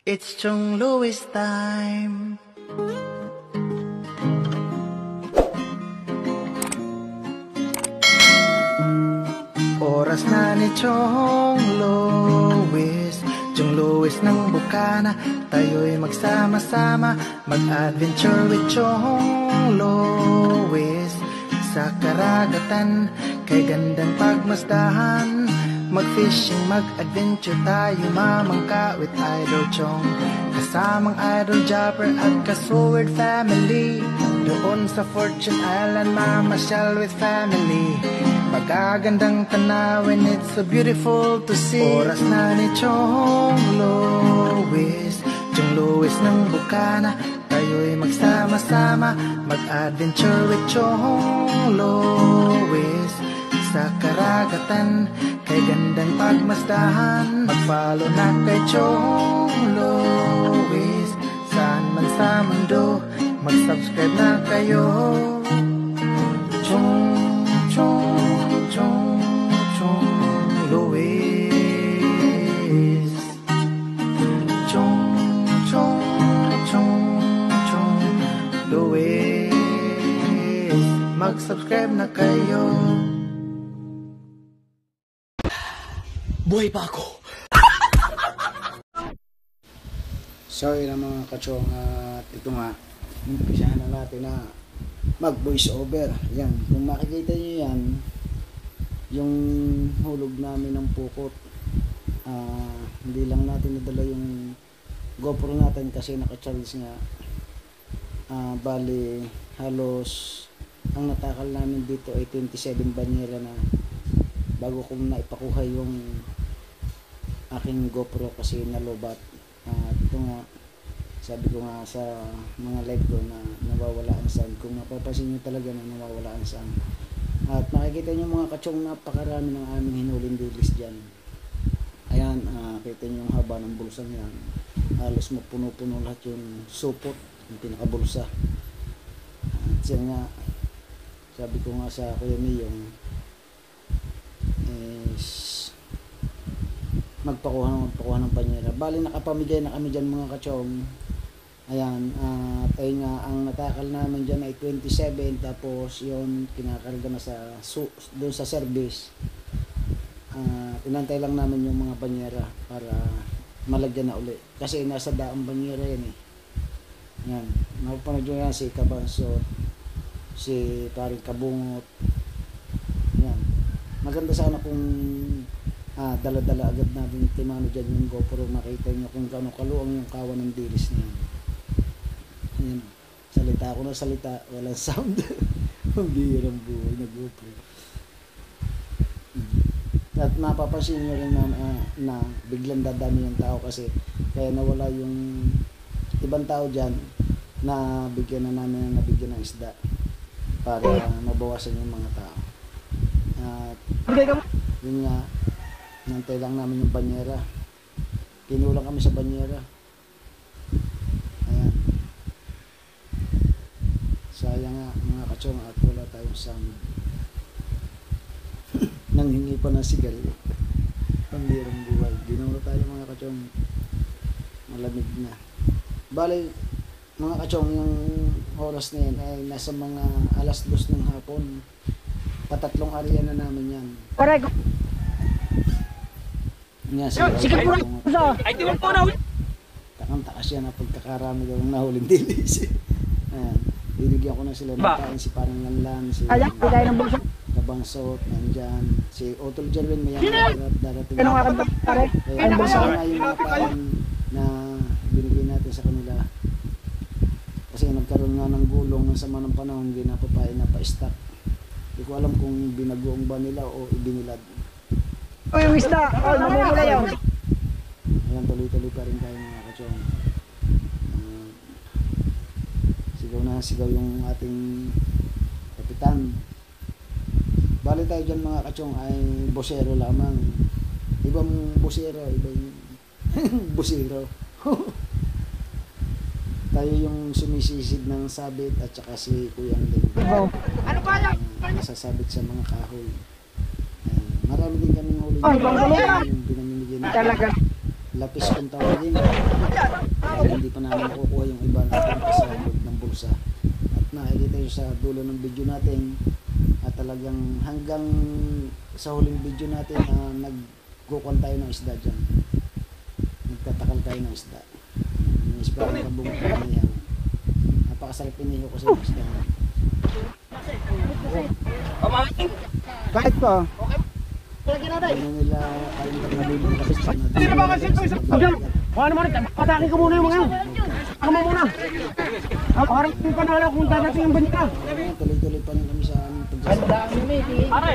It's Chong Louis time. Oras na ni Chong Louis, Chong Louis ng Bukana. Tayo'y magsama-sama, mag-adventure with Chong Louis. Sa karagatan, kay gandang pagmasdahan, mag-fishing, mag-adventure tayo, mamangka with Idol Chong. Kasamang Idol Jumper at ka-Sword family. Doon sa Fortune Island, mamasyal with family. Magagandang tanawin, it's so beautiful to see. Oras na ni Chong Louis, Chong Louis ng Bukana. Tayo'y magsama-sama, mag-adventure with Chong Louis. Sa karagatan, kay gandang pagmasdahan, mag-follow na kay Chong Louis. Saan man sa mundo, mag-subscribe na kayo. Chong Louis. Chong Louis. Mag-subscribe na kayo. Buhay pa ako. Sorry na mga kachong, at ito nga, umpisahan na natin na mag voice over. Yan, kung makikita nyo yan, yung hulog namin ng pukot, hindi lang natin nadala yung GoPro natin kasi naka-charge nga. Bali halos ang natakal namin dito ay 27 banyera na bago ko naipakuha yung aking GoPro kasi nalobat. Ito nga, sabi ko nga sa mga live ko na nawawala ang sound. Kung mapapansin nyo talaga na nawawala ang sound. At makikita nyo mga kachong, napakarami ng aming hinuling dilis dyan. Ayan, kita nyo yung haba ng bulsa yan. Halos mapuno-puno lahat yung supot, yung pinakabulsa. At siya nga, sabi ko nga sa Kuya Miyong, magpakuha ng panyera. Bali nakapamigay na kami dyan mga kachong. Ayan, tayo nga ang natakal namin dyan ay 27, tapos yun kinakarga na sa doon sa service. Inantay lang namin yung mga panyera para malagyan na uli kasi nasa daang banyera yan eh. Yan, mapapanood nyo yan si Kabanso, si Paring Kabungot. Yan, maganda sana kung dala-dala agad natin timano dyan yung GoPro, makita nyo kung gaano kaluang yung kawan ng dilis niya. Ayan, salita ako na salita, walang sound. Ang bihirang buhay na GoPro. At mapapansin nyo rin na biglang dadami yung tao kasi kaya nawala yung ibang tao dyan na bigyan na namin, nabigyan ng isda para mabawasan yung mga tao. At yun nga, nantay lang namin yung banyera. Kinulang kami sa banyera. Ayan. Sayang nga mga kachong at wala tayong sound. Nanghingi pa ng sigal. Pambirang buhay. Ginuro tayo mga kachong. Malamig na. Bali, mga kachong, yung oras na yan ay nasa mga alas 2 ng hapon. Patatlong area na namin yan. Correct. Nga, Sige po na. Ay, tiwag po na. Takang-takas yan na pagkakarami daw ng nahuling dilis. Ayan. Binigyan ko na sila ng kain, si Parang Lanlan, si Kabangsot, nandyan, si Otol Jerwin, may darating na. Kaya masama yung mga kain na binigyan natin sa kanila. Kasi nagkaroon nga ng gulong ng sama ng panahon, hindi na papain na pa-stock. Hindi ko alam kung binagoong ba nila o ibinilad. Uy, wista! Oh, mamumula yun. Ayan, tuloy-tuloy pa rin tayo mga kachong. Sigaw na sigaw yung ating kapitan. Bali tayo dyan mga kachong ay bosero lamang. Ibang bosero, ibang bosero. Tayo yung sumisisid ng sabit at saka si Kuyang Ling. Ano ba yan? Nasasabit sa mga kahoy. Marami din kaming huli yung binamimigay na talaga. lapis kung tawagin. Hindi pa namin nakukuha yung iba natin sa loob ng bulsa. At nakikita nyo sa dulo ng video natin at talagang hanggang sa huling video natin na nagkukuhan tayo ng isda dyan. Nagtatakal tayo ng isda. Yung isda ng kabungot ng ihaw. Napakasarap inihaw kasi yung isda. Kahit ko. Ano nila kain na nabibili kasi sa natin. Sino ba kasi ito? Ano mo rin? Patakin ko muna yung mga yan. Ako mo muna. Parang yung panala kung dadating yung banda. Tuloy-tuloy pa rin kami sa aming pagsasama. Pare.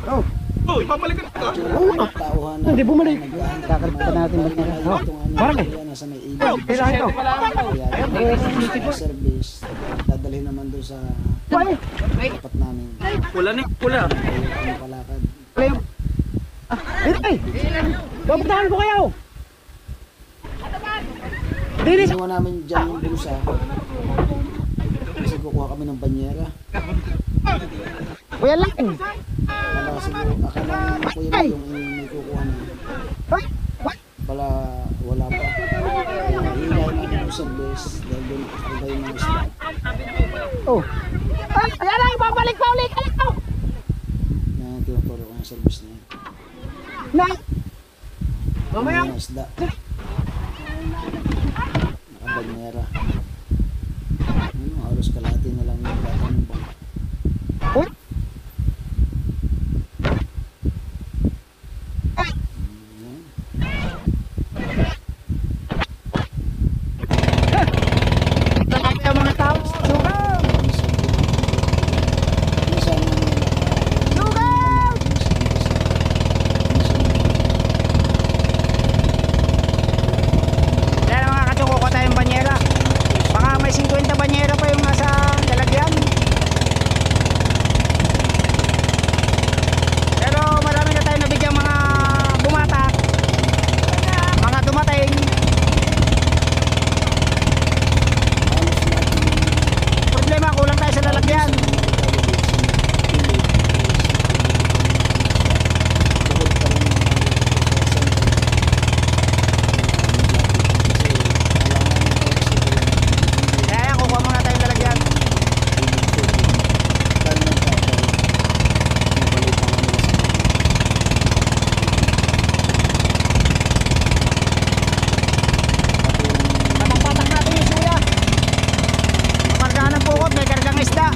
Oh. Oh, ipapalikan ka. Tauhan na. Hindi bumalik. Kakalitan natin ba niya? Parang nasa may ilaw. Pila ito. Kaya service. Dadalhin naman doon sa tapat namin. Pula na, pula. Ano palakad. Ay! Papuntahan ko kayo! Dinis! Iniwan namin dyan yung bulsa. Kasi kukuha kami ng banyera. Kuya lang! Wala siguro, akala ng kuya mo yung may kukuha na. Pala wala pa. Hilahin namin yung service. Dahil doon iba yung mga isla. Oh! Ay! Ayan lang! Babalik pa ulit! Ayan lang! Na tinuturo ko yung service na yun. Na! Mamaya! Mga isda. Nakabanyera. Halos kalahati na lang yung lahat ng bangka. Oh! Yan. Nakakaya yung mga tao! Sugaw! Minsan Sugaw! Kaya mga katuko ko tayong banyera. Baka may 50 banyera pa yung nasa lalagyan. Pero marami na tayo nabigyan mga bumatak. Mga dumating. Problema, kulang tayo sa lalagyan. Kaya kukuha muna tayong lalagyan. Patak natin yung suya. Makargahan ng pukot, may kargang isda.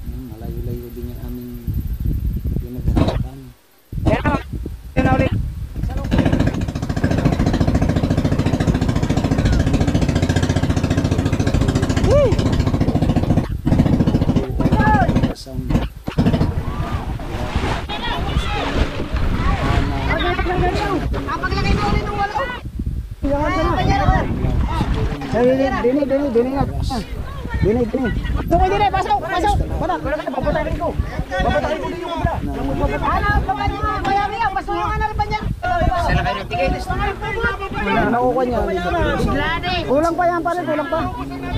Malayo-layo din yung aming pinagharapan. Kaya yun na ulit. Sound. Paglagay mo ulit ng walo. Dini nga. Dini. Tungkol dini, pasok. Bata, babatakin ko. Babatakin ko din yung kabila. Ano, babatakin mo, kaya niya, pasulungan na rin ba niya? Sana kayo nagtigay. Wala, nakukuha niya. Kulang pa yan pare, kulang pa.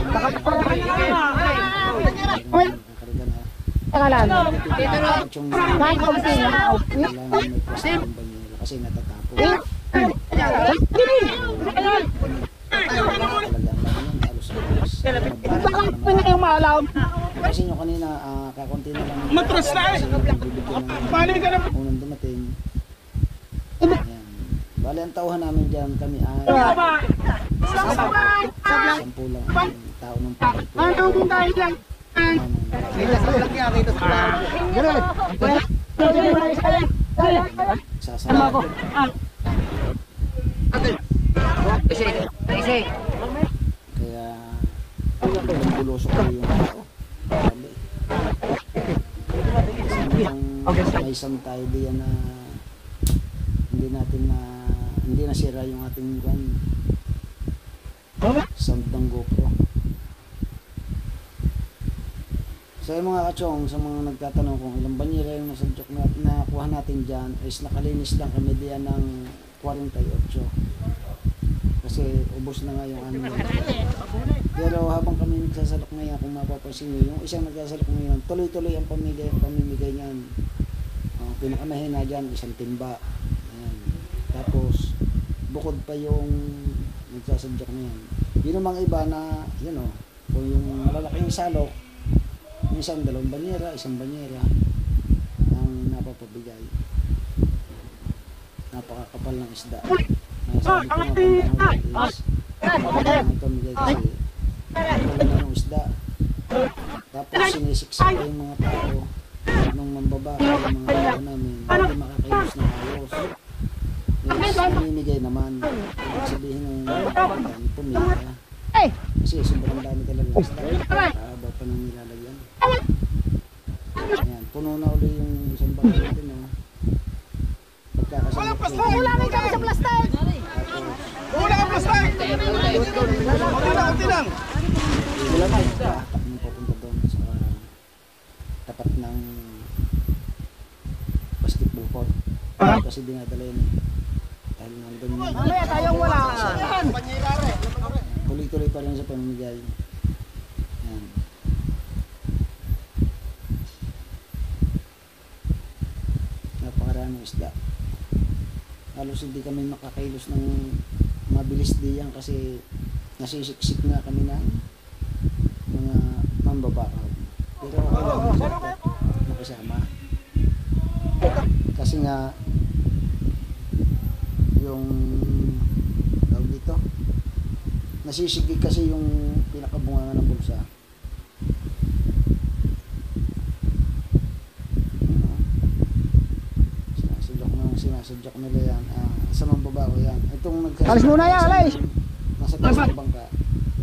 Takaparahan niya. Uy, Nakarga na. takalan. Yung Kahit kaunti na. kailangan may plastic ng banyera kasi natatapo. Dini. Talaga ang lang halos Baka pwede kayong maalaw. kasi nyo kanina kakunti na lang Matras na eh. Paano ka na? unang dumating. Ayan. Bale ang tauhan namin dyan kami ay 10 lang ang tao ng pagkakas. Anong dahilan? Sasama ko. Kaya bulusok ko yung tao. Grabe. Kasi may isang tayo diyan na hindi nasira yung ating sound ng GoPro. So yung mga kachong, sa mga nagtatanong kung ilang banyera yung nasadjok na nakuha natin dyan, is nakalinis lang kami diyan ng 48. Kasi ubos na nga yung ano. Pero habang kami nagsasalok ngayon, kung mapapansin nyo, yung isang nagsasalok ngayon, tuloy-tuloy ang pamimigay niyan. Pinakamahina dyan, isang timba. Ayan. Tapos, bukod pa yung nagsasadyak na yan. Yun ang mga iba na, yun o, kung yung malalaking salok, minsan 2 banyera, 1 banyera, ang napapabigay. Napakakapal ng isda. Sabi ko nga pandang is, pamigay kasi, wala ng isda. Tapos sinisiksik pa yung mga tao nung mambaba yung mga tao namin, hindi makakailos ng ayos. Yes, namimigay naman. Ibig sabihin ng pumila. Kasi sobrang dami talaga ng isda. Kaaba pa nang nilalagyan. Ayan, puno na uli yung isang bakal natin. Pagkakasalap. Ulangin kami sa plastic! Wala kang plastic! Kunti lang. Wala na isda. Nung papunta doon sa tapat ng basketball court. Kasi dinadala yun eh. Dahil nandun yun. Mamaya tayong wala. Tuloy-tuloy pa rin sa pamimigay. Ayan. Napakaraming isda. Halos hindi kami makakailos ng mabilis diyan kasi nasisiksik nga kami ng mga mambabakaw. Pero okay lang nakasama. Kasi nga yung tawag dito, nasisigig kasi yung pinakabunga ng bulsa. Sinasadyak nila yan. Sa mambabaw yan. Itong nagsasadyak. Alis muna yan, alis! Nasa taas ng bangka.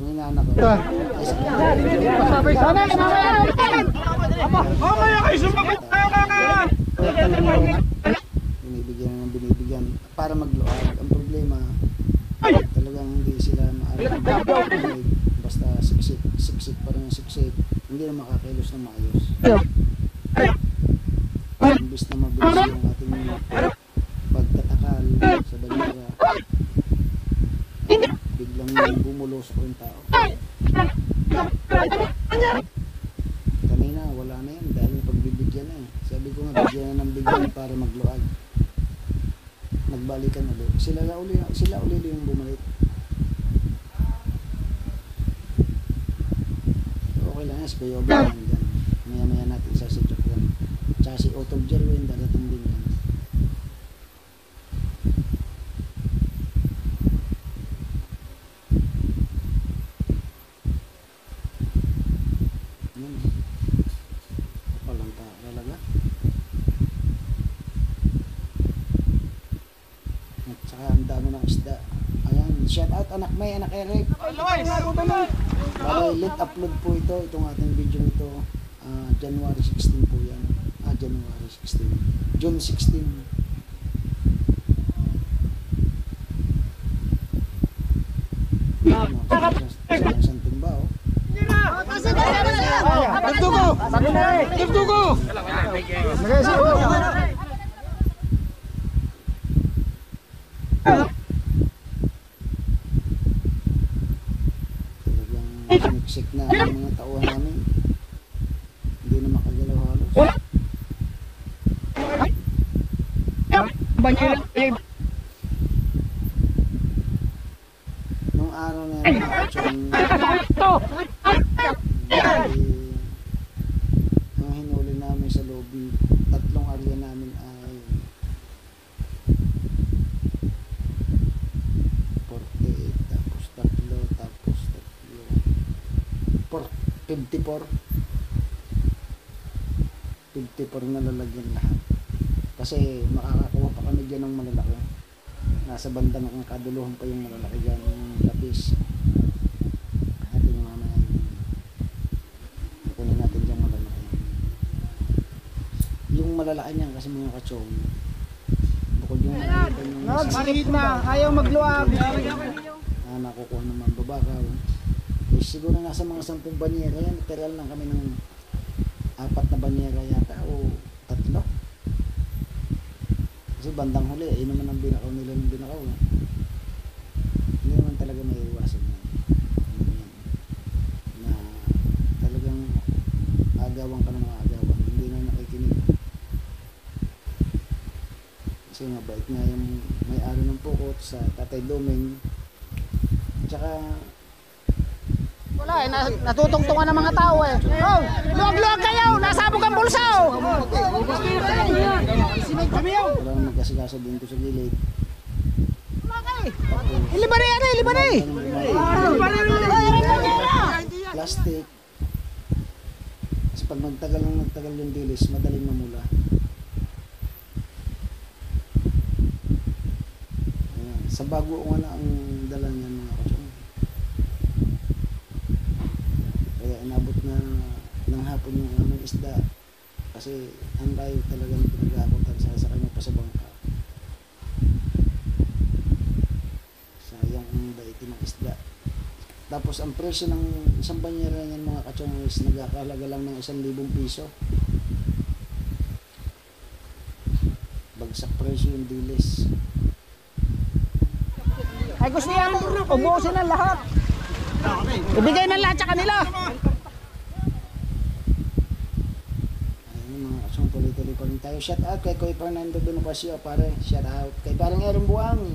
Yung inaanak ko. Ay, sa Mamaya kayo sumagot tayo kakayan! binibigyan para magluag. Ang problema, talagang hindi sila maaari. Basta siksik pa rin yung siksik. Hindi na makakilos na maayos. Imbis na mabilis yung ating pagtatakal sa banyera, biglang bumulos ko yung tao. Kanina wala na yan dahil pagbibigyan na eh. Sabi ko nga bigyan na ng bigyan para magluag. Nagbalikan ulit. Sila uli yung bumalik. Okay lang yan, si Kuya Obi yan dyan. Maya natin sasadyak yan. Tsaka si Otto Jerwin darating din yan. Yan eh. Walang tao talaga. At saka ang dami ng isda. Ayan, shout out anak May, anak Eric. Bale, late upload po ito, itong ating video nito. January 16 po yan. January 16. June 16. Isang timba oh. Nagdugo! Talagang siniksik na ang mga tauhan namin. Hindi na makagalaw halos. Nung araw na yan, ang hinuli namin sa lobby, 3 area namin ay 48, tapos 3, tapos 54 na lalagyan lahat. Kasi makakakuha pa kami dyan ng malalaki. Nasa banda ng kaduluhan pa yung malalaki dyan, yung lapis. Atin yung mamaya kunin natin dyan malalaki. Yung malalaki niyan kasi mga kachong, bukod yung malalaki yung Maliit na, ayaw magluwag. nakukuha ng mga babakaw. Siguro nasa mga 10 banyera yan. Literal lang kami ng 4 na banyera yata o 3. Kasi bandang huli, yun naman ang binakaw nila ng binakaw. Hindi naman talaga may iwasan yan. Kasi mabait nga yung may-ari ng pukot sa Tatay Doming. Tsaka Wala eh, natutungtungan ng mga tao eh. Oh, luwag-luwag kayo, nasabog ang bulsa oh. wala nang magkasikaso din ko sa gilid. Iliba na yan eh, iliba na eh. Plastic. Kasi pag nagtagal yung dilis, madaling mamula. Ayan. Sa bago ko na ang dala niyan mga katsong. Kaya inabot na ng hapon yung aming isda. Kasi ang layo talaga ng pinag-aakutan sa kanya pa sa bangka. Sayang ang daiti ng isda. Tapos ang presyo ng isang banyera niyan mga katsong is nagkakahalaga lang ng 1,000 piso. Bagsak presyo yung dilis. Ay gusto yan, ubusin ang lahat. Ibigay ng lahat sa kanila. Ayun mga katsong, tuloy-tuloy pa rin tayo. Shout out kay Kuya Fernando Bonifacio, pare. Shout out kay parang Aaron Buang.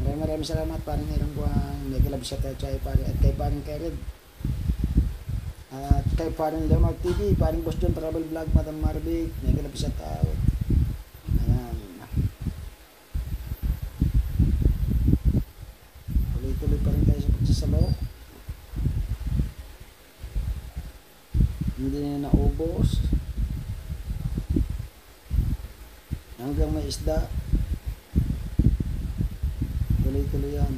Maraming salamat parang Aaron Buang. Mega love shout out kay pare at kay parang Kered. At kay parang Leonard TV, parang Boss John Travel Vlog, Madam Marvic. Mega love shout out. Ayan. Tuloy-tuloy pa rin tayo sa pagsasalo. Hindi na naubos. Hanggang may isda. Tuloy-tuloy yan.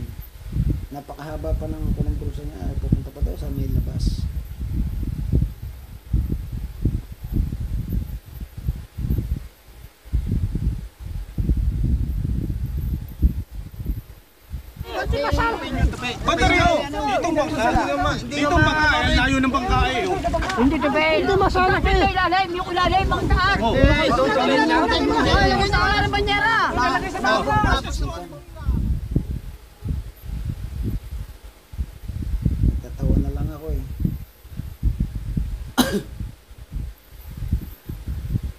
Napakahaba pa ng bulsa niya. Ay, pupunta pa daw sa may labas. Bateryo! Ditong bangka. Ditong bangka. Layo ng bangka eh. Hindi to be. Hindi masala ka. Ilalim, yung ilalim, ang taas. Ilagay sa kala ng banyera. Tatawa na lang ako eh.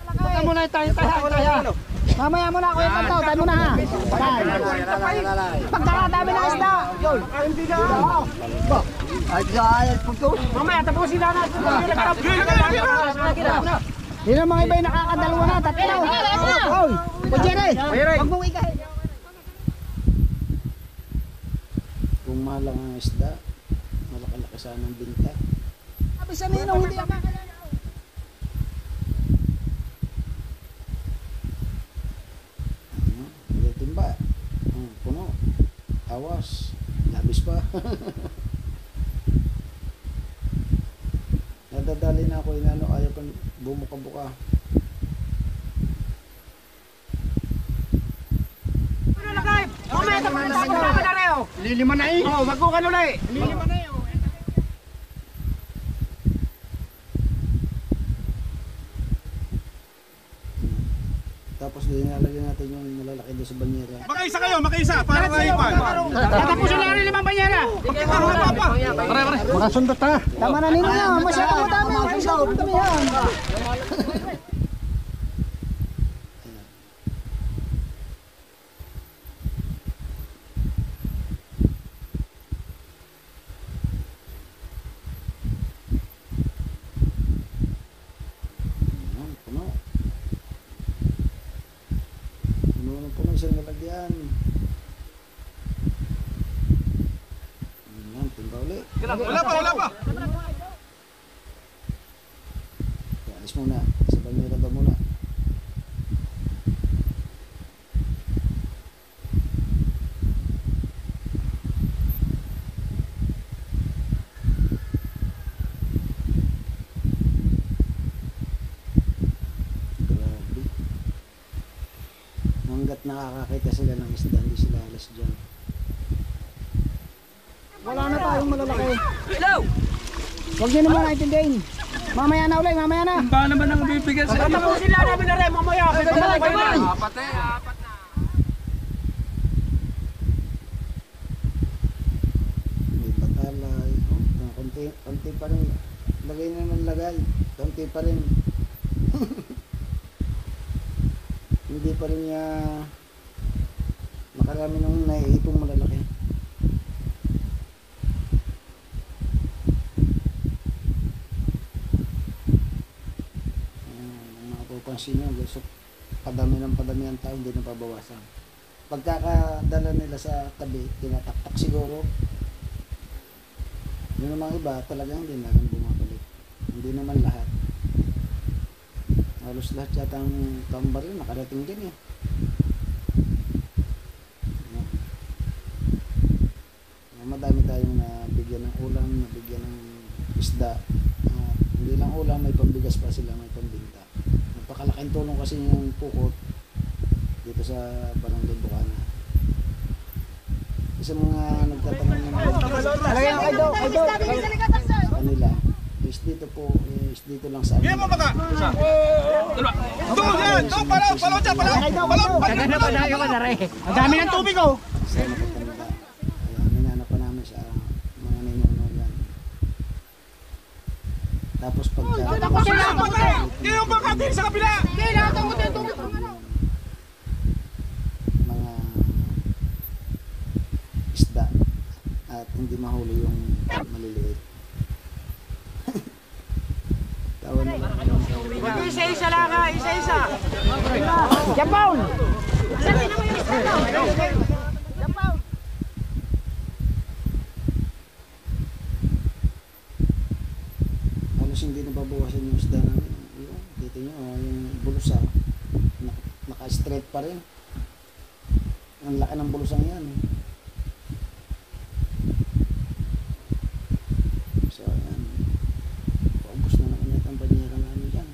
Baka muna tayo. Mamaya muna ako yung tantaw, tayo muna ha. Pagkakadami ng isda. Mamaya tapusin na natin. Yun ang mga iba yung nakakadalawa na, tatlo. Oy, Jerry, wag mong ikay. Kung mahal lang ang isda, malaki-laki sana ang binta. Sabi sa ninong, hindi ako. Hindi timba. Puno. Awas. Labis pa. Nadadali na ako inano, ayaw pang bumuka-buka. Mamaya tapusin na rin. Lilima na eh. Oh, wag ko kanula eh. Lilima na eh. Tapos din nalagyan natin yung malalaki doon sa banyera. Makaisa kayo, makaisa. Para kahipan. Tatapusin na rin 5 banyera. Makasundot ha. Tama na ninyo, masyadong madami ang isang damihan. Puno. Puno isang nalagyan. Ayan, timba uli. Wala pa. Alis muna. Sa banyera ba muna? Grabe. Hanggat nakakakita sila ng isda, hindi sila alas dyan. Wala na tayong malalaki. Hello! Huwag nyo naman naintindihin. Mamaya na ulit, mamaya na. Ba naman ang bibigyan sa inyo? Tapusin na namin na rin, mamaya. Kamay! May batalay. Konti pa rin. Lagay na naman lagay. Konti pa rin. hindi pa rin niya makarami nung naiipong malalaki. Mapapansin nyo, gusto padami ang tao, hindi na pabawasan. Pagkakadala nila sa tabi, tinataktak siguro. Yung namang iba, talagang hindi na rin bumabalik. Hindi naman lahat. Halos lahat yata ang tambar yun, nakarating din eh. Madami tayong nabigyan ng ulam, nabigyan ng isda. Hindi lang ulam, may pambigas pa sila, may pambinta. Napakalaking tulong kasi yung pukot dito sa Barangay Bukana. Isa mga nagtatanong sa kanila is dito po, is dito lang sa Kaya mo baka? Isa. Dalawa. Doon yan! Doon! Palaw dyan! Ang dami ng tubig oh. sa nakatanda. Ayan, minanap pa namin sa mga ninuno yan. Tapos pagka Kaya mo baka din sa kabila! mga isda at hindi mahuli yung maliliit. Tawa na lang. Isa-isa lang ha, isa-isa. Japaw! Halos hindi nababawasan yung isda namin. Yun, dito nyo, yung bulusa, naka-straight pa rin. Ang laki ng bulusang yan. So, ayan. Paubos na naman yata ang banyera namin dyan.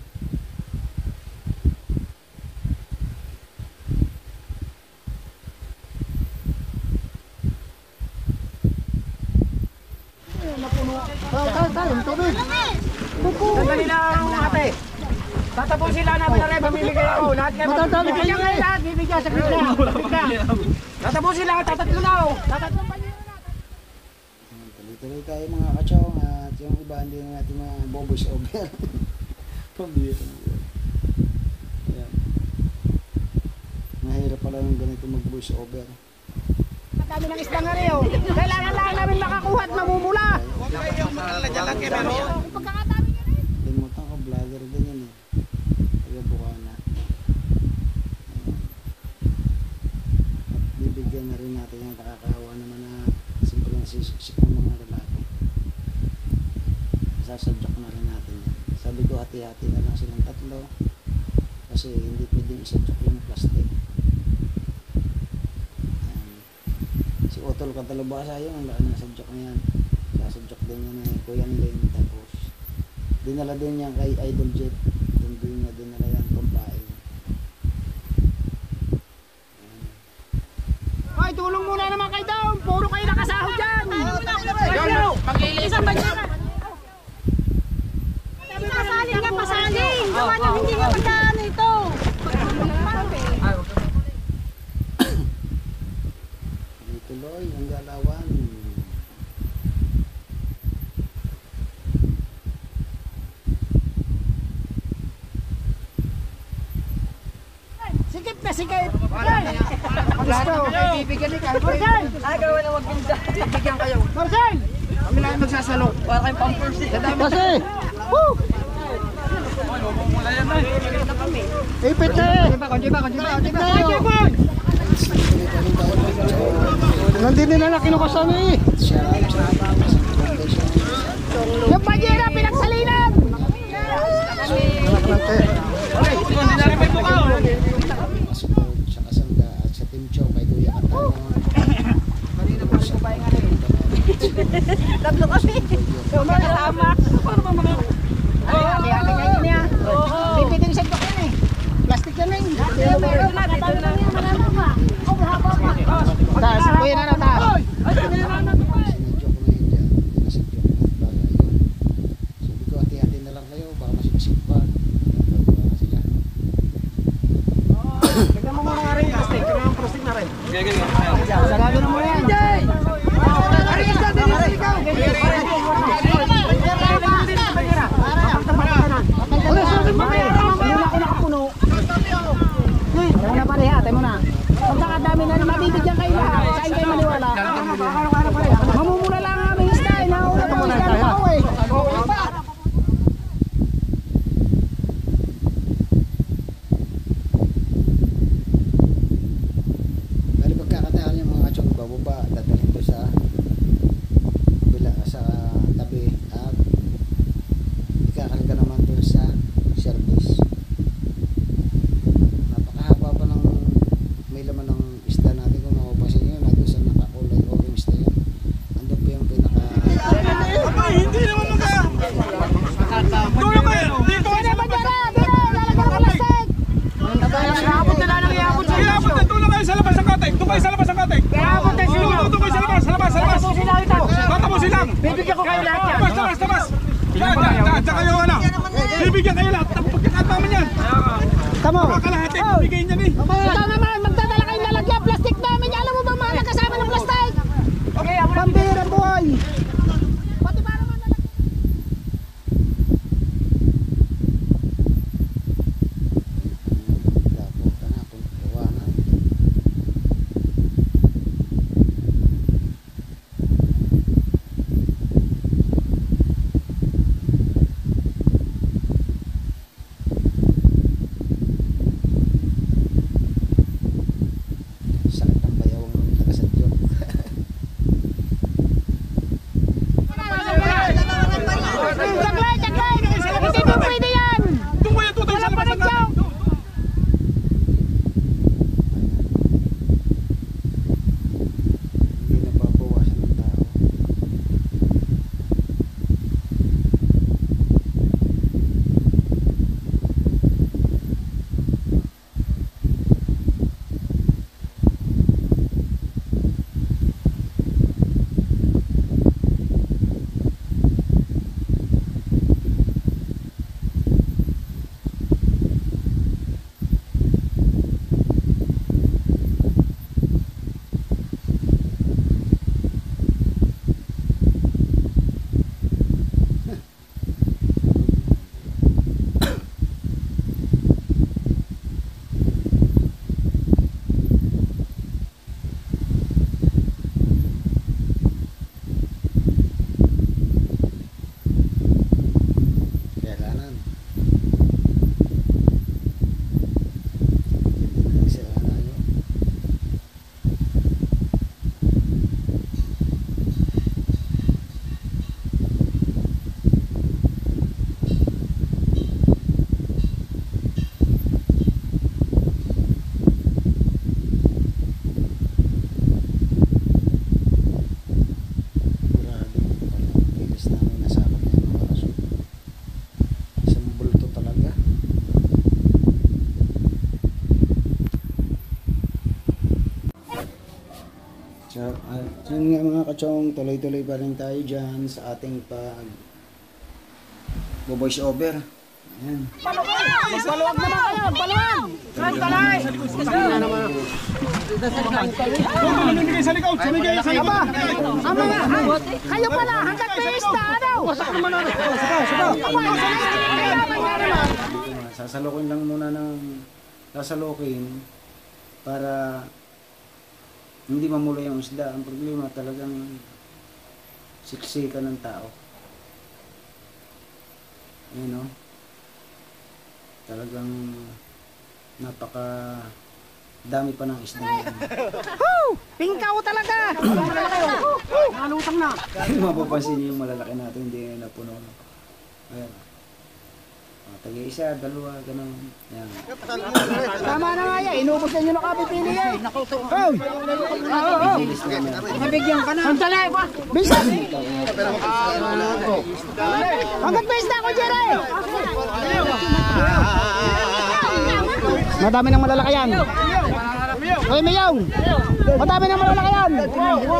Sandali lang ate. Tatapusin lang namin na rin, mamimigay ako. Lahat kayo bibigyan kayo lahat, bibigyan sa bigla. Tatapusin lang, tatatlo na ako. Tatatlo pa niyo na. Tuloy-tuloy tayo mga kachong at yung iba hindi na natin maboboys over. Pambira na yun. Ayan. Mahirap pala yung ganito mag-voice over. Matami ng isda nga rin oh. Kailangan lang namin makakuha at mamumula. Limutan ko, vlogger din yan eh. Taga Bukana. Ayan. At bibigyan na rin natin yung nakakahawa naman na simple na sisik ng mga lalaki. Sasadyak na rin natin yan. Sabi ko hati-hati na lang silang tatlo kasi hindi pwedeng isadyak yung plastic. Si Otol Catalabasa yung laki ng sadyak na yan. Sasadyak din yan eh, Kuya Len. Tapos dinala din yan kay Idol Jet. Din niya dinala yan pambae. Ay, tulong muna naman kayo daw. Puro kayo nakasahod dyan. Isang banyera. Pasaling nga, pasaling. Gawa na hindi nga pagdaan ito. Tuloy ang galawan. Sikip na sikip. Gusto. Bibigyan ni kayo. Marcel! Agaw na wag din dyan. Bibigyan kayo. Marcel! Kami lang magsasalo. Para kayong pampers eh. Kasi! Woo! Ipit na eh! Nandito na lang kinukas kami. Yung banyera pinagsalinan! Hindi na rin may buka oh! Support sa kasangga at sa Team Chow kay Kuya Katano. Tatlo kami. Kasama. Pipitin sa dokyan eh. Plastic yan eh. Taas, kuya na taas. Sinadyo ko na yun dyan. Nasadyo ko na bagay yun. Sabi ko hati-hati na lang kayo. Baka masiksik pa. Nagagawa sila. Tignan mo muna nga rin yung plastic. Tignan mo yung plastic na rin. Ganyan. Sarado na muna yan. Ari, isda din yung ikaw. Wala, sorry mo. Hindi na ako nakapuno. Patay mo na. Pagkakadami na mabibigyan kayo lahat. Saan kayo maniwala? Mamumula lang ang aming isda. Nauna pa ang isda ng tao eh. Bali pagkakataon yung mga kachong bababa, dadalhin ko sa bila sa tabi at ikakarga naman doon sa service. Napakahaba pa ng may laman ng isda natin kung mapapansin nyo na doon sa nakakulay orange na yun. Andun pa yung pinaka Abay, hindi naman tulong kayo! Dito kayo sa labas! Iabot na tulong kayo sa labas ng katek! Doon kayo sa labas ng katek! Doon kayo sa labas! Sa labas! Tatapusin lang! Bibigyan ko kayo lahat yan. Labas! Diyan kayo ano! Bibigyan kayo lahat! Pagkakat namin yan! Tamo. Makakalahati! Bibigyan niyan eh! Ikaw naman, magdadala kayo lalagyan. Plastic namin. Alam mo ba mga nagkasama ng plastic? Pambira boy. Pati ba naman lalagyan? lapo ka na kung gawa na. Sakit ng bayawang nung nakasadyo. Jaglay. Hindi mo pwede yan. Doon kayo tutay sa labas ng katek! Hindi nababawasan ng tao. Kailangan. Hindi na sila na yun. Grabe pala. Bilis namin nasakop yan mga kaso. Isang bulto talaga. So yun nga mga kachong, tuloy-tuloy pa rin tayo dyan sa ating pag voice over. Ayan. Magpaluwag naman kayo. Magpaluwag. Lumimigay sa likod! Sumigay sa likod! Kayo pala. Hanggang tiis na. Ano? Sasalukin lang muna ng sasalukin para hindi mamulo yung isda. Ang problema talagang siksikan ng tao. Ayun o. Talagang napaka dami pa ng isda ngayon. Pingkaw talaga. Nalutang na. Kaya mapapansin niyo yung malalaki natin, hindi na napuno. Ayan. Tag-isa, dalawa, ganun. Ayan. Tama na nga yan. Inubos na nyo na kapipili yan. Oh! Bilis namin. Mabigyan ka na. Sandali ba? Bisan! Hanggang base na ako, Jerry! Madami ng malalakayan. Hoy, Mayong! Madami ng malalakayan.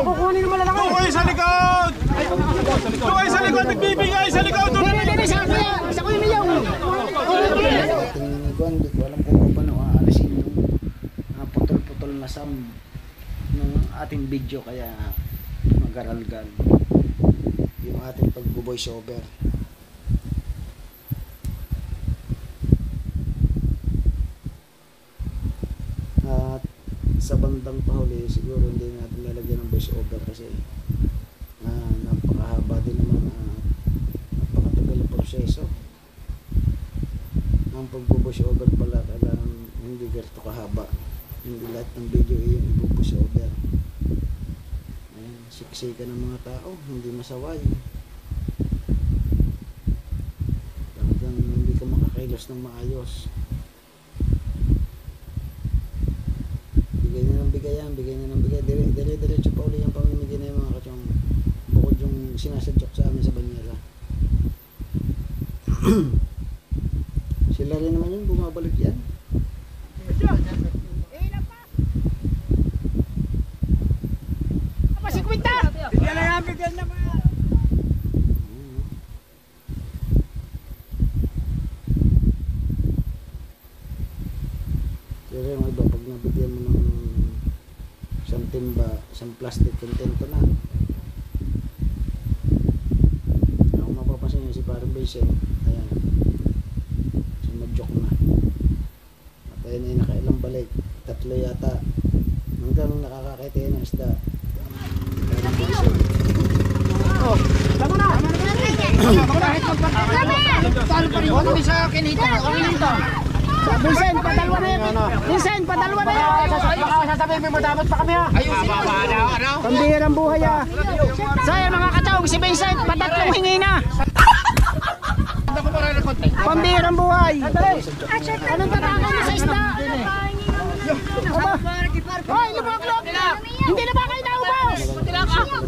Kukunin ng malalakayan. Doon kayo sa likod! Doon kayo sa likod! Nagbibigay sa likod! Dili, sa Kuya Mayong. Ating guwan, di ko alam kung paano aalisin yung putol-putol na sound ng ating video, kaya mag-aralgan yung ating pag-voice over. At sa bandang pahuli siguro hindi natin lalagyan ng voice over kasi napakahaba din naman, napakatagal ang proseso. Ang pagbo-voice over pala kailangan hindi ganito kahaba, hindi lahat ng video yung i-voice over. Ayan, siksikan ng mga tao, hindi masaway, talagang hindi ka makakilos ng maayos. Bigay na ng bigay yan, bigay na ng bigay. Diretso pa uli yung pamimigay na yung mga katsong bukod yung sinasadyok sa amin sa Banyera. Sila rin naman yun, bumabalik yan. Pasikwita! Bigyan na yan, bigyan na ba? Pero yung iba, pag nabigyan mo ng isang timba, isang plastic, contento na. Kung mapapansin nyo si Parang Vincent, ayan, sumadyok na. At ayan ay nakailang balik, 3 yata, hanggang nakakakita ng isda. Parang Vincent. Oh, tama na! Kahit magpapagod. Saan pa rin? Huwag kami sa akin ito. Vincent, padalwa na yan. Vincent, padalwa na yan. Baka sasabihin mo dapat pa kami ha. Ayusin mo. Pambihirang buhay ha. Saya mga katawag si Vincent, patatlong hingi na. Pambihirang buhay. Anong tatakan mo sa isda? Aba. Hoy, lumaklok. Hindi na ba kayo naubos?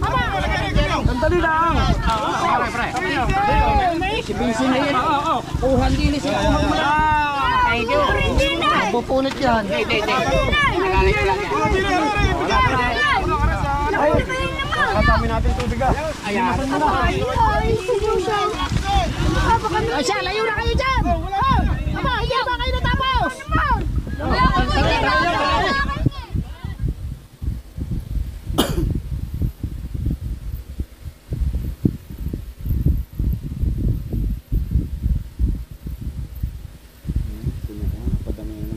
Aba. Sandali lang. Si Vincent na yan. Uhan din siya. Thank you. Pupunit yan. Kasama natin tubig ah. Ayan. Ay, siya, layo na kayo dyan. Aba, hindi ba kayo natapos?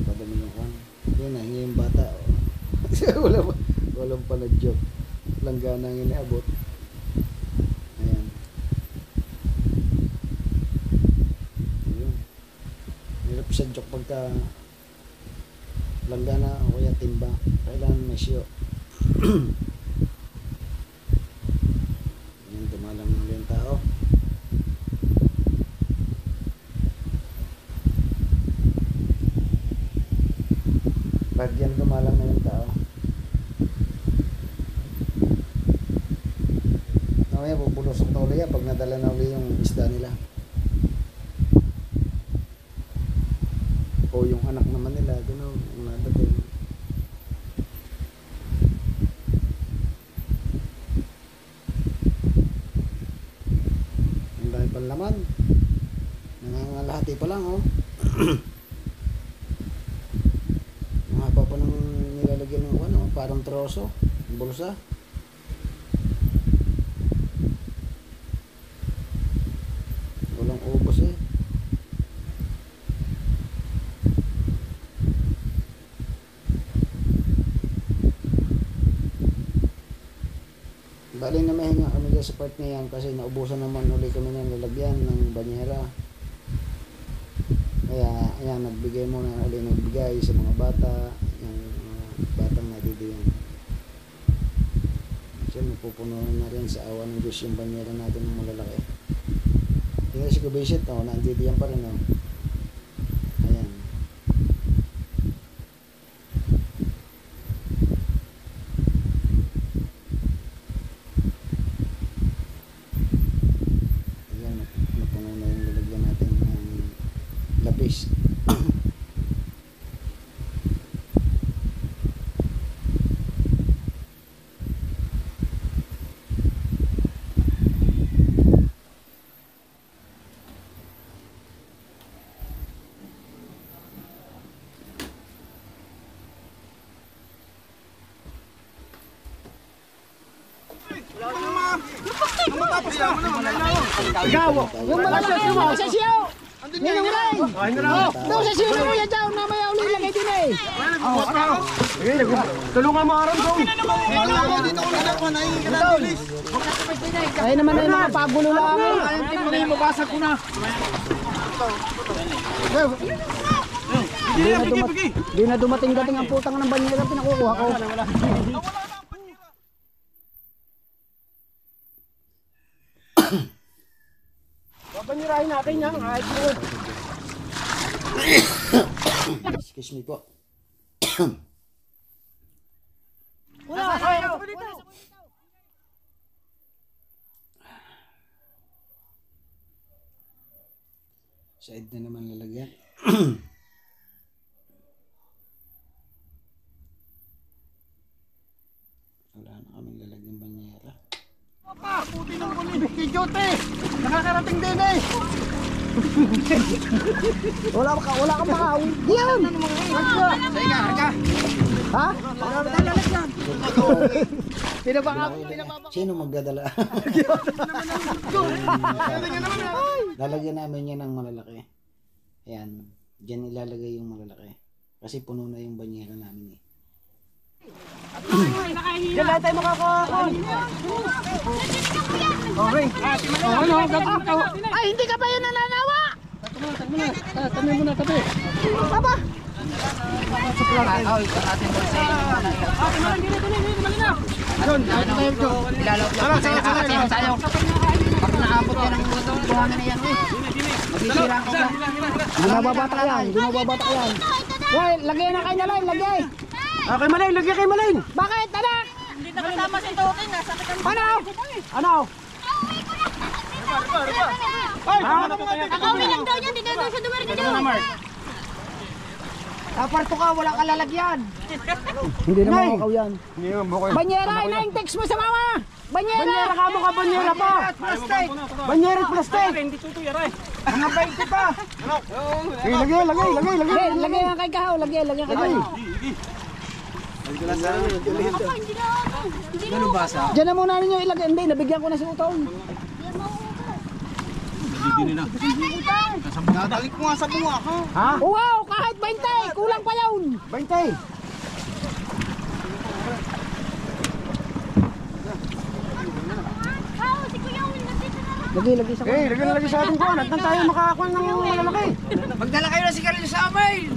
Padami yung kwan. Yun na, yung bata. Walang panag-joke. Langgana ang iniabot. Ayan. Ayun. Hirap sa joke pagka langgana o kaya timba. Kailangan may siyo. Ayan, tumalang muli yung tao. Pag yan tumalang na yung tao. Mamaya bubulusok na uli yan pag nadala na uli yung isda nila. O yung anak naman nila, gano'n, yung nadating. Ang dahil pang laman. Nangangalahati pa lang, oh. Mahaba pa ng nilalagyan ng ano, parang troso, bulsa. Walang ubos eh. Bali na mahinga kami dyan sa part na yan kasi naubusan naman uli kami ng lalagyan ng banyera. Kaya ayan, nagbigay muna uli, nagbigay sa mga bata, yung mga batang nadidiyan. So mapupunuhan na rin sa awa ng Diyos yung banyera natin ng malalaki. Tingnan si Kubisit, oh, nandidiyan pa rin, oh. Ayan. Ayan, napuno na yung lalagyan natin ng lapis. Ikaw, yung malalaki mo sa siyo. Yun yung line. Oh, doon sa siyo na kuya dyan, mamaya uli lagay din eh. Tulungan mo aram dong. Ay naman ay nakapagulo lang. Mabasag ko na. Di na dumating-dating ang putang ng banyera pinakukuha ko. Babanyerahin natin yan. Excuse me po. Side na naman lalagyan. Wala na kaming lalagyan banyera. Puti ng kulibig kay Jote. Nakakarating din eh. Wala kang makaw. Yan! Harga. Ha? Lalagyan. Sino magdadala? Lalagyan namin yan ng malalaki. Ayan. Diyan ilalagay yung malalaki. Kasi puno na yung banyera namin eh. Diyan lahat tayo makakakuha. Okay. Ay, hindi ka pa yun nananawa! Tabi muna, tabi. Aba! Yun, ilalaw tayo. Pag naabot yan ang butong, buhangin na yan eh. Magsisira ko ba? Ginababata yan. Ginababata yan. Hoy, lagay na kayo na lang. Lagay. Okay, Malay, lagyan kay Malay. Bakit, anak? Hindi na kasama si Toking, nasa kitang Ano? Ano? Nakauwi lang daw niya, hindi daw siya dumarin niya. Aparto ka, wala ka lalagyan. Hindi naman makaw yan. Banyera, inaing text mo sa mama. Banyera. Banyera ka mo ka, banyera pa. Plastic. Banyera plastic. Hindi tutuyaray. Mga 20 pa. Lagay. Lagay nga kay Kahaw. Lagay kay Kahaw. Diyan na muna ninyo ilagay. Hindi, nabigyan ko na si Utong. Dadalik mo nga sa bunga. Ha? Wow, kahit 20. Kulang pa yun. 20. Lagay sa Eh, lagay sa atin ko. Nagtan tayo makakakuha ng malalaki. Magdala kayo ng sigarilyo sa amin!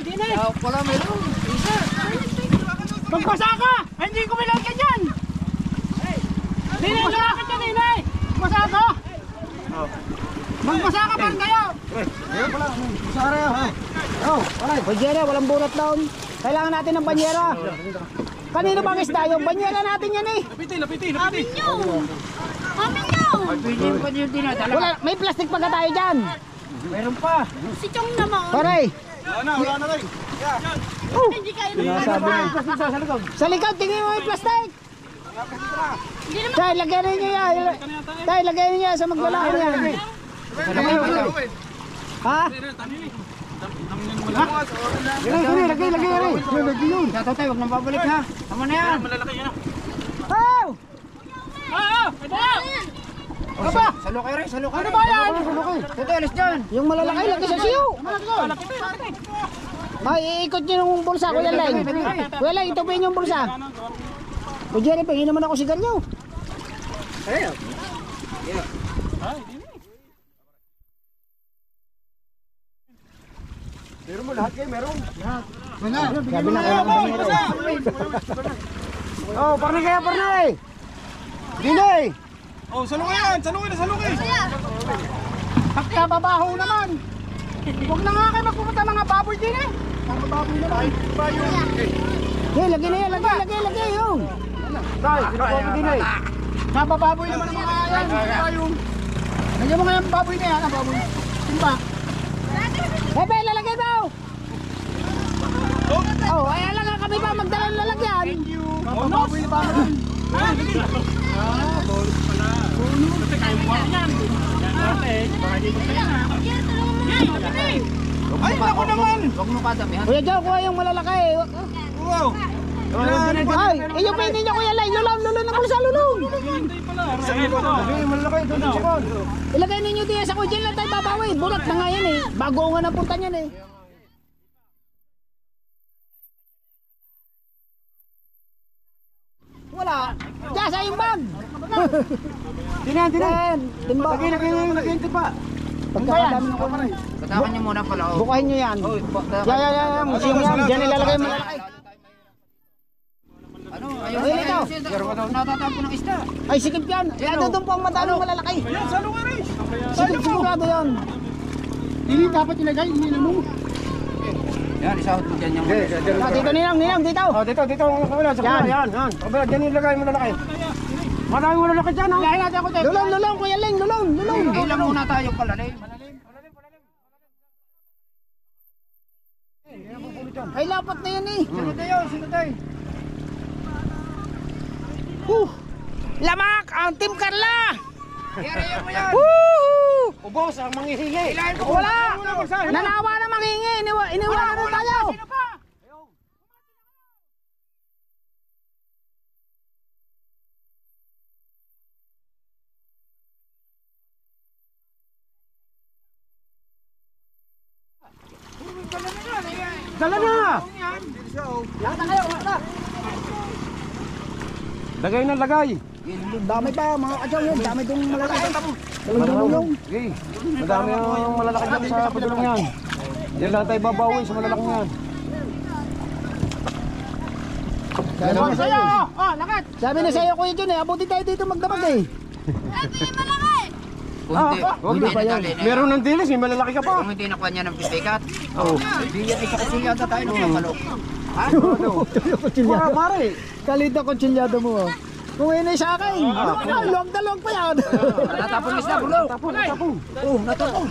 Dinay. Wala meron. Magpasa ka! Hindi ko bilagyan yan! Dinay, lumapit ka, Dinay! Magpasa ka! Magpasa ka pa kayo! Ayun pala. Sara ha. Oh, wala. Banyera, walang bulat down. Kailangan natin ng banyera. Kanino bang isda yung banyera natin yan eh? Lapitin. Amin nyo! Pwede yung pa yung dinadala. Wala, may plastic pa ka tayo dyan. Meron pa. Si Chong naman. Paray, Wala na rin. Hindi kayo sinasabi na. Sa likod. Sa likod, tingin mo yung plastic. Hindi naman. Tay, lagyan ninyo yan. Tay, lagyan ninyo yan sa maglalaki yan. Ha? Lagay yun. Tatay, huwag nang babalik ha. Tama na yan. Malalaki yan. Oh! Salo kayo rin, salo kayo. Ano ba yan? Tatay, alis dyan. Yung malalaki, lagay sa siyo. Ay, iikot nyo yung bulsa, Kuya Leng. Kuya Leng, itupin yung bulsa. O Jerry, pingin naman ako sigarilyo. Meron mo lahat kayo, meron. Sabi na kailangan banyera. Oh, parni kaya parni. Dinay. Oh, salungin na. Pagkababaho naman. Huwag na nga kayo magpupunta mga baboy din eh. Mga baboy naman. Okay, lagay na yan, lagay yung. Tay, sinabaw mo dinay. Napababoy naman ang mga yan. Lagyan mo nga yung baboy na yan, ang baboy. Simba. Pepe, lalagay daw. Oh, ay alaga kami pa magdala ng lalagyan. Mababoy na ba naman? Ay, ako naman. Huwag mo kadami ha. Kuya Joe, kuha yung malalaki. Wow. Ay, iyo pwede niyo kuya Lai. Lulong na muna sa lulong. Ilagay ninyo diyan sa kudyan lang tayo babawi. Burat na nga yan eh. Bago nga napunta niyan eh. Wala. Diyan sa yung bag. Tinan. Timba. Lagyan pa. Pagkakadami ng kumaray. Katakan niyo muna pala. Bukahin nyo yan. Yan. Museum yan. Diyan ilalagay mo lalaki. Ano? Ayaw Ay, ito. Natatapo ng isda. Ay, sikip yan. Kaya doon po ang madalong malalaki. Yan, sa lugar eh. Sikip sigurado yan. Hindi dapat ilagay, hindi na mo. Yan, isahot mo dyan yung... Dito ninang, dito. Dito, wala, sa Yan. yan. Kabila, dyan ilagay mo lalaki. Maraming mo lalaki dyan, ha? Lahin natin ako tayo. Lulong, Kuya Leng, lulong. Ilang muna tayo palalim. Ay, lapat na yan eh. Sunod tayo. Lamak ang Team Carla. Kaya mo yan. Ubos ang manghihingi. Wala. Nanawa na mangingi. Iniwala na tayo. Dala na! Lagay na lagay. Dami pa mga kadyaw yun. Dami dong malalaki. Dalawang. Okay. Madami ang malalaki dyan sa padulong yan. Yan lang tayo babawi sa malalaki yan. Sabi na sa'yo. Sabi na sa'yo Kuya Jun eh. Abutin tayo dito magdamag eh. Hindi nadali na. Meron ng dilis, may malalaki ka pa. Kung hindi nakuha niya ng pipikat. Oo. Hindi yan, isa kasi yata tayo nung kapalok. Para pare. Kalito kutsilyado mo. Kung ini sa akin. Luwag na luwag pa yan. Natapon ng isda, bulo. Tapon. Natapon.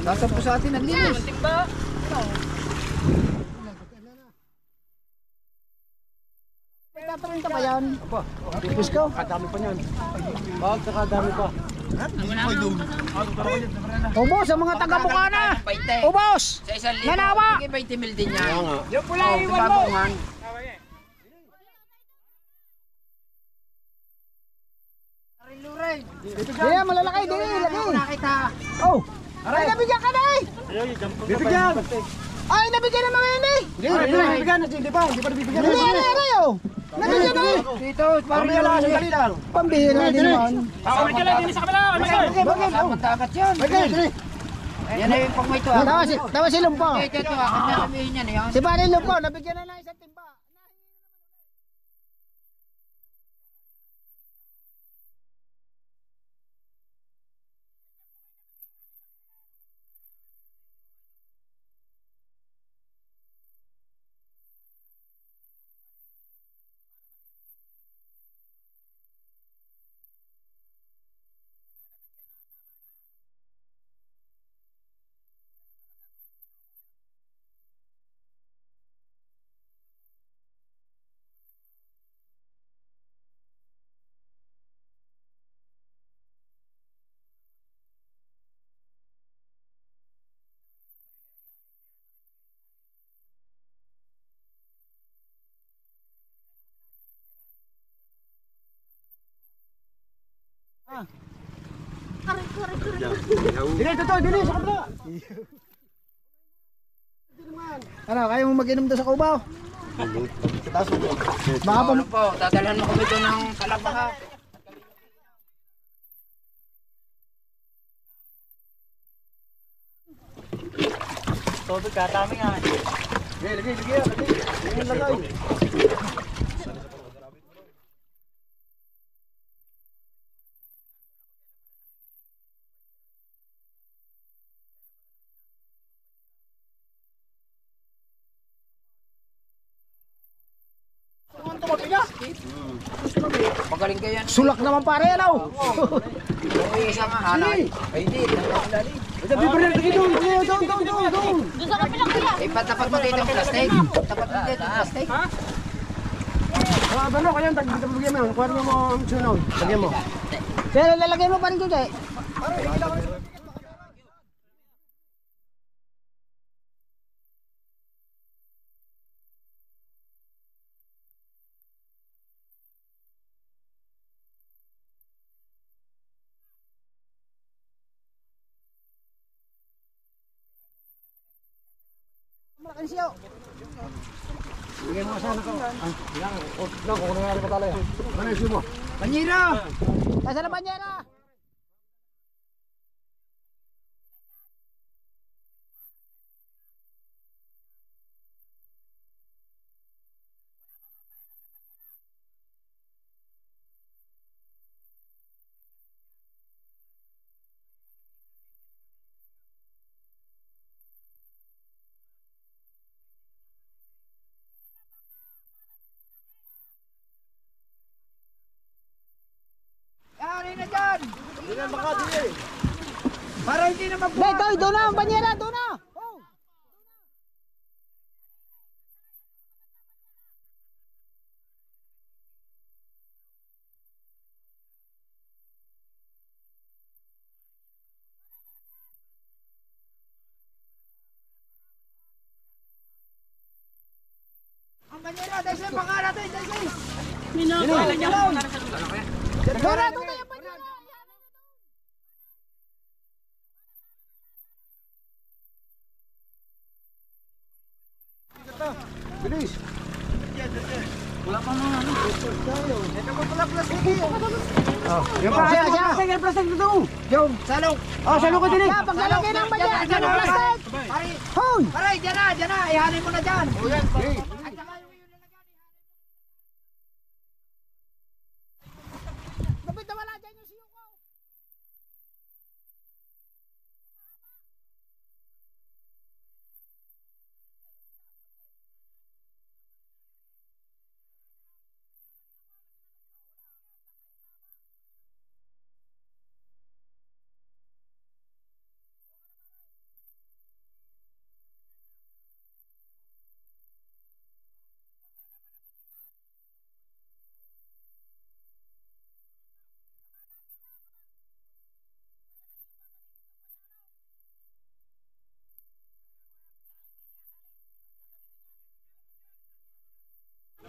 Nasaan po sa atin ang linis. Tatarin ka pa yan. Tipis ko. Kadami pa niyan. Bakit nakadami pa? Ubos ang mga taga-Bukana. Ubos. Sa isang libo. Nanawa. Sige, 20 mil din yan. Yung pula, iwan mo. Diyan malalaki. Diyan lagi. Nakita. Oh. Ay nabigyan ka na eh. Bibigyan. Ay nabigyan na mga ini. Hindi nabibigyan. Hindi pa nabibigyan. Hindi aray oh. Nabigyan na eh. Dito, parang Pamilya lang, sandali lang. Pambihira din naman. Magdagat yan. Yan ay pag may tuwa. Tawa si Lumpo. Ito, akit na sabihin yan yan. Si Pare Lumpo, nabigyan na ng isang timba. Dili sa kabila. Ano, kaya mo mag-inom doon sa Cubao? Baka Ano po, dadalhan mo kami doon ng kalabaha. Pagaling kayo yan. sulak naman pare ano? Yung isa nga hanay. Ay hindi, nanglalim. Tapat mo dito yung plastic. Tapat mo dito yung plastic. Ano kaya bigyan mo. Kuha mo ang sunod. Bigyan mo. Pero lalagay mo pa rin dyan eh. siyo. Banyera! Nasa na banyera? Yari na dyan! Para hindi na mag... Dito, doon na ang banyera, doon na. Oh. Ang banyera, dahil sa baka natin, dahil sa... Doon na, doon na yung banyera. Bilis. Yung plastic, plastic dito. Yung, salong! Oh, salo ko din eh. Paglalagay ng banyera, dyan ang plastic. Pare, Hoy! pare, dyan na, ihanin mo na dyan! Hey. At saka yung ilalagay, Kapit na wala dyan yung siyo ko.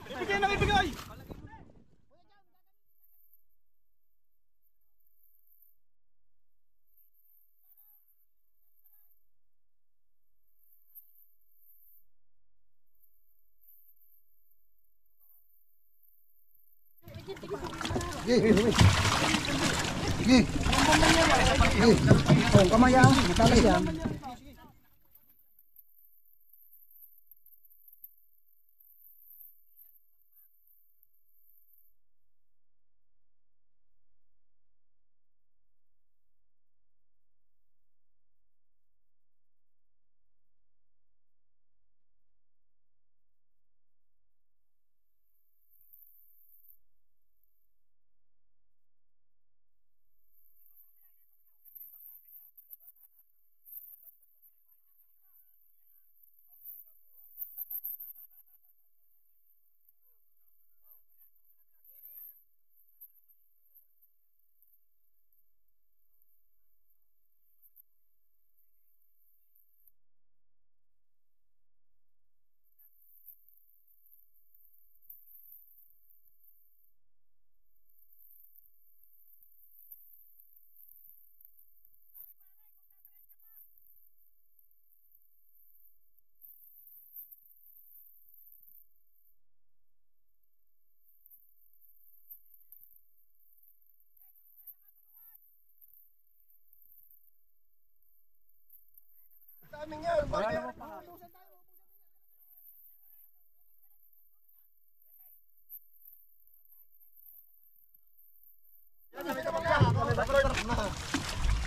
Ibigay na ibigay. Oh, kamay yan. Matalas yan.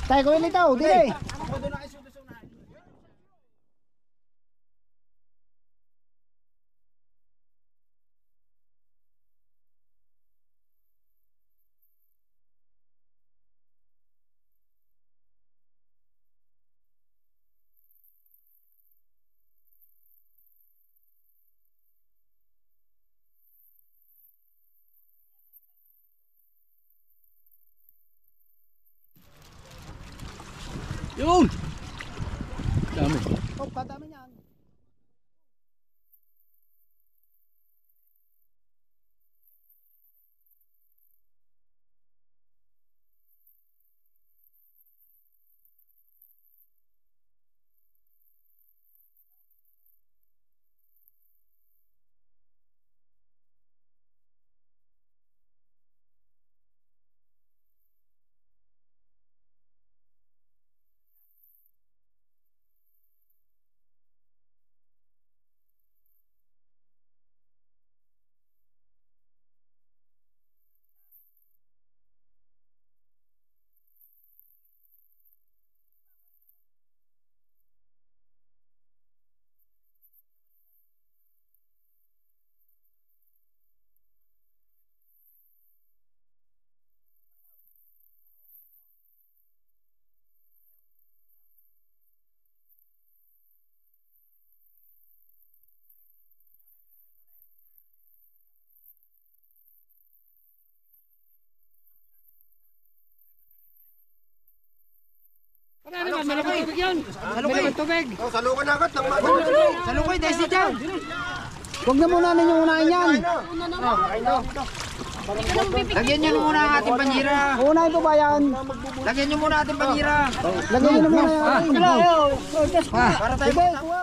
Tayo ko ulit ito, dili. Yun. Dami. Oh, kadami niyan. Salukoy. Salukoy. Tubig. Salukan na agad. Salukoy, desi dyan. Huwag na muna ninyo unahin yan. Lagyan nyo muna ang ating panyira. Unahin po ba yan? Lagyan nyo muna ating panyira. Lagyan nyo na muna yan. Para tayo. Sige, kuha.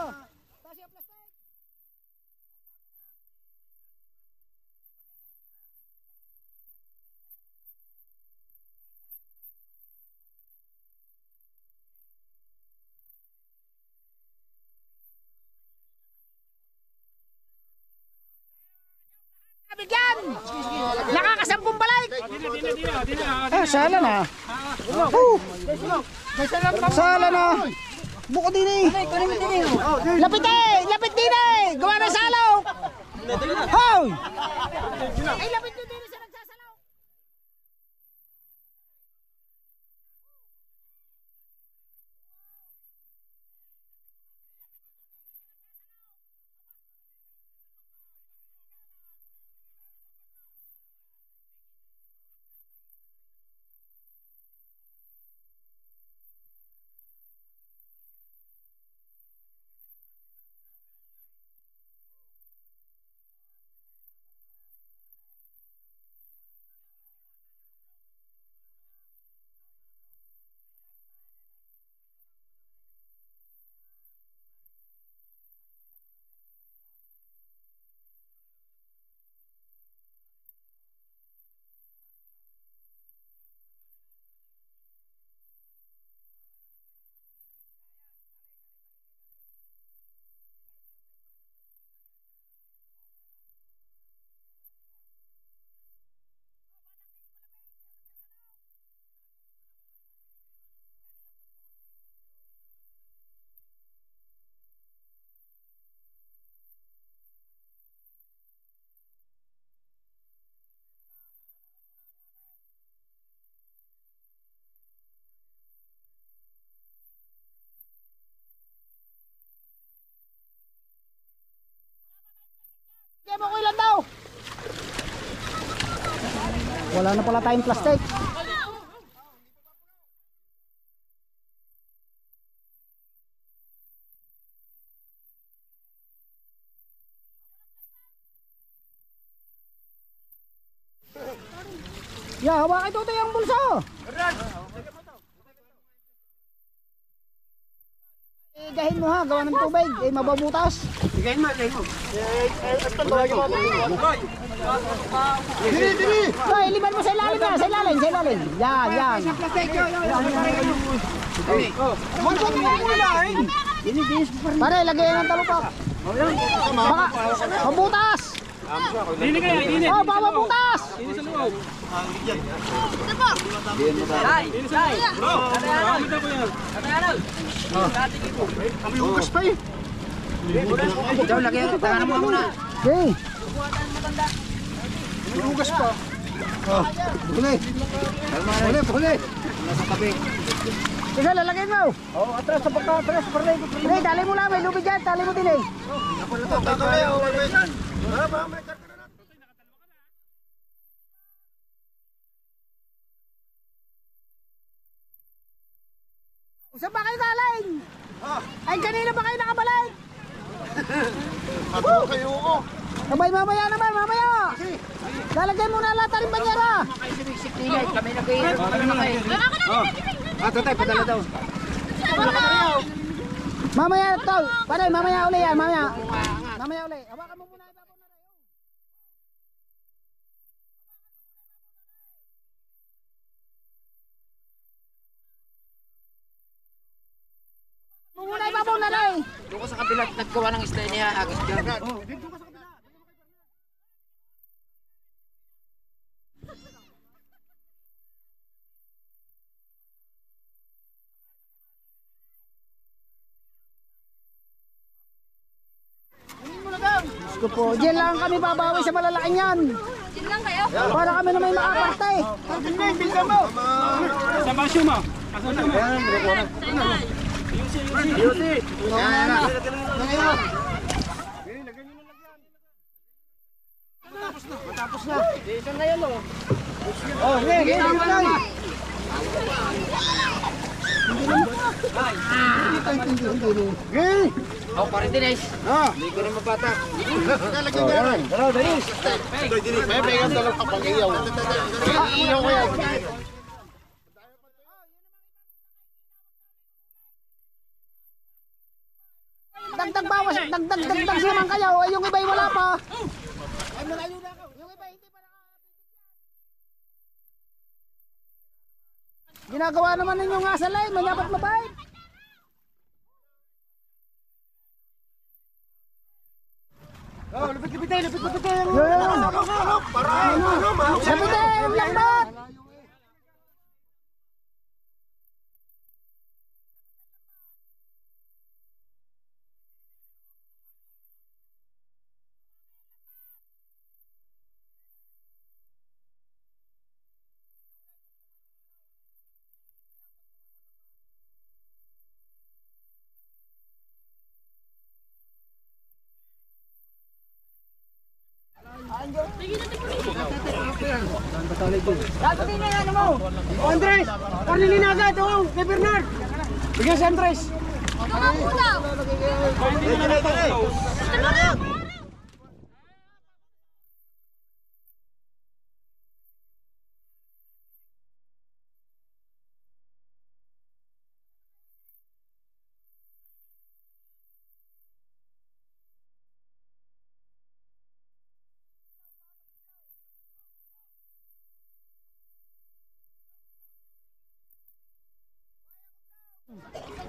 Bigyan! Nakakasampung balik! Sala na. Sala na. Buko din eh. Lapit eh! Lapit din eh! Gawa ng salaw! Hoy! Ay, lapit nyo din sa nagsasalaw! Kaya mo ko ilan daw? Wala na pala tayong plastic. Ya, hawakan ito yung bulsa. Gahin mo ha, gawa ng tubig, mababutas. Gahin mo. Dili! Hoy, liban mo sa ilalim na, sa ilalim. Yan. Pare, lagyan ng talukap. Baka, mabutas! Dini kaya, dini. Oh, mabutas! Dini sa loob. Kami hugas pa eh. Daw, lagyan. Tangan mo muna. Okay. May hugas pa. Huli. Nasa tabi. Sige, lalagyan mo. Oh, atras sa parlay. Sige, dali mo lang, may lubid dyan, dali mo din eh. Saan ba kayo galing? Ay, kanina ba kayo nakabalik? Ano kayo ko? Sabay mamaya naman, mamaya. Lalagyan mo na lahat ng banyera. Kami nag-iirap. Tatay, padala daw. Mamaya tol, pare, mamaya uli yan, mamaya. Mamaya uli. Hawakan mo muna ibabaw na rin. Muna ibabaw na rin. Doon ko sa kabila naggawa ng style niya. Agos dyan. Gusto po, diyan lang kami babawi sa malalaking yan. Diyan lang kayo? Para kami na may makaparte. Sa basyo mo. Tapos na. Dito na yan oh. Oh, sige, sige na. Okay. Oh, Parintines. Ah. Hindi ko na mabata. Dalaw, Dennis. May pegang dalang kapag-iyaw. Iyaw ko yan. Dagdag bawas, dagdag siya man kayo. Ay, yung iba'y wala pa. Yung iba'y hindi pa ginagawa naman ninyo nga sa line, manyapat mabait. Oh, lapit-lapitin. Lapitin, lambat. Dapatin na yan mo. O Andres, Cornelina agad. O, kay Bernard. Bigyan si Andres.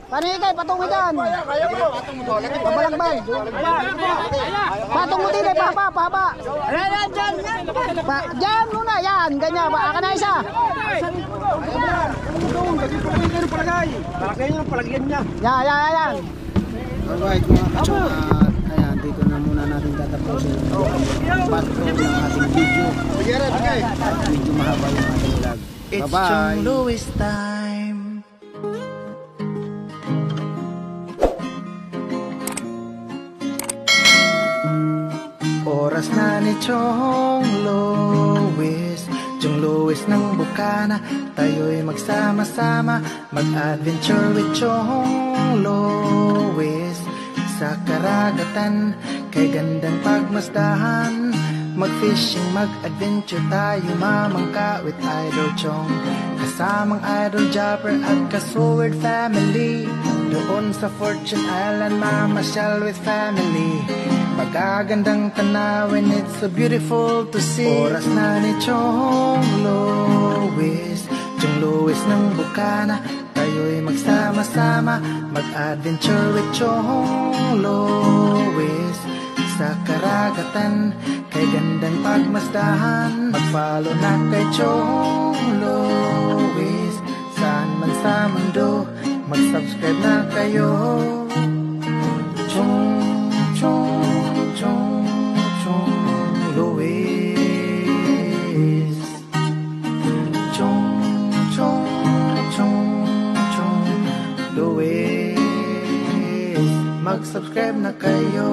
Paano ikay? Patong mo dyan. Pabalakbay. Patong mo din eh, pahaba. Ayan, dyan. Dyan muna, yan. Ganyan, aka na isa. Yan. Alright mga kachong, ayan, dito na muna natin tatapusin ang part 2 ng ating video. Medyo mahaba yung ating vlog. Bye-bye! Louis time. Oras na ni Chong Louis, Chong Louis ng Bukana. Tayo'y magsama-sama, mag-adventure with Chong Louis. Sa karagatan, kay gandang pagmasdahan, mag-fishing, mag-adventure tayo, mamangka with Idol Chong. Kasamang Idol Jopper at ka-Sword family. Doon sa Fortune Island, mamasyal with family. Magagandang tanawin, it's so beautiful to see. Oras na ni Chong Louis, Chong Louis ng Bukana. Tayo'y magsama-sama, mag-adventure with Chong Louis. Sa karagatan, kay gandang pagmasdahan, mag-follow na kay Chong Louis. Saan man sa mundo, mag-subscribe na kayo. Chong Louis. Chong Louis. Mag-subscribe na kayo.